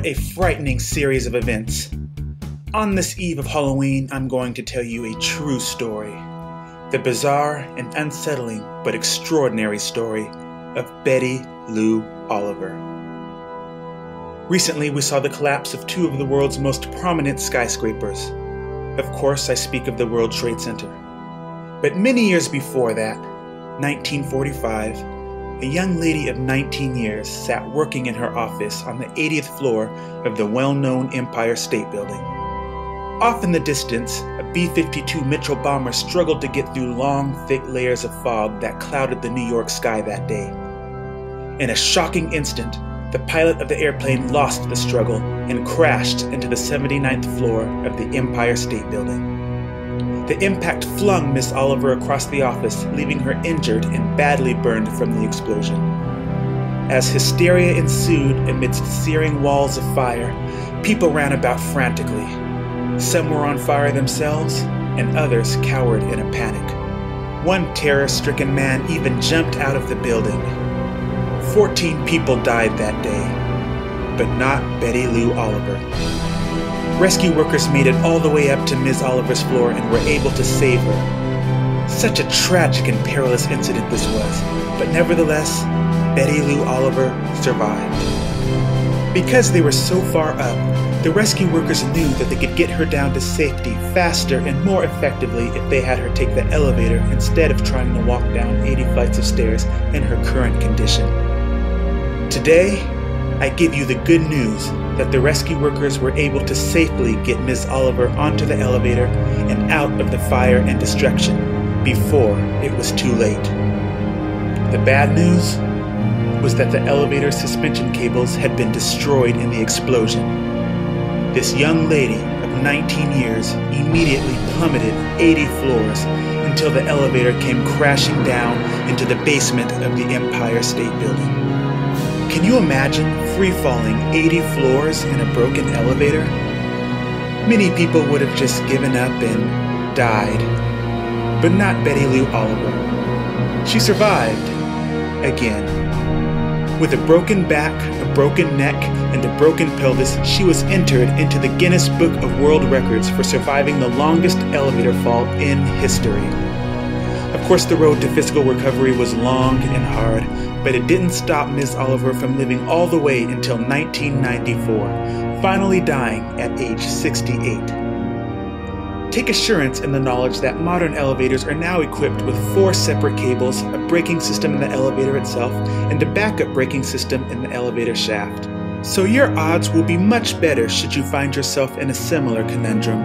What a frightening series of events. On this eve of Halloween, I'm going to tell you a true story. The bizarre and unsettling but extraordinary story of Betty Lou Oliver. Recently, we saw the collapse of two of the world's most prominent skyscrapers. Of course, I speak of the World Trade Center. But many years before that, 1945, a young lady of 19 years sat working in her office on the 80th floor of the well-known Empire State Building. Off in the distance, a B-52 Mitchell bomber struggled to get through long, thick layers of fog that clouded the New York sky that day. In a shocking instant, the pilot of the airplane lost the struggle and crashed into the 79th floor of the Empire State Building. The impact flung Miss Oliver across the office, leaving her injured and badly burned from the explosion. As hysteria ensued amidst searing walls of fire, people ran about frantically. Some were on fire themselves, and others cowered in a panic. One terror-stricken man even jumped out of the building. 14 people died that day, but not Betty Lou Oliver. Rescue workers made it all the way up to Ms. Oliver's floor and were able to save her. Such a tragic and perilous incident this was, but nevertheless, Betty Lou Oliver survived. Because they were so far up, the rescue workers knew that they could get her down to safety faster and more effectively if they had her take the elevator instead of trying to walk down 80 flights of stairs in her current condition. Today, I give you the good news that the rescue workers were able to safely get Ms. Oliver onto the elevator and out of the fire and destruction before it was too late. The bad news was that the elevator suspension cables had been destroyed in the explosion. This young lady of 19 years immediately plummeted 80 floors until the elevator came crashing down into the basement of the Empire State Building. Can you imagine free-falling 80 floors in a broken elevator? Many people would have just given up and died, but not Betty Lou Oliver. She survived, again. With a broken back, a broken neck, and a broken pelvis, she was entered into the Guinness Book of World Records for surviving the longest elevator fall in history. Of course, the road to physical recovery was long and hard, but it didn't stop Ms. Oliver from living all the way until 1994, finally dying at age 68. Take assurance in the knowledge that modern elevators are now equipped with 4 separate cables, a braking system in the elevator itself, and a backup braking system in the elevator shaft. So your odds will be much better should you find yourself in a similar conundrum.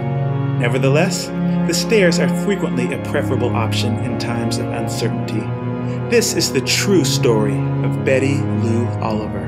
Nevertheless, the stairs are frequently a preferable option in times of uncertainty. This is the true story of Betty Lou Oliver.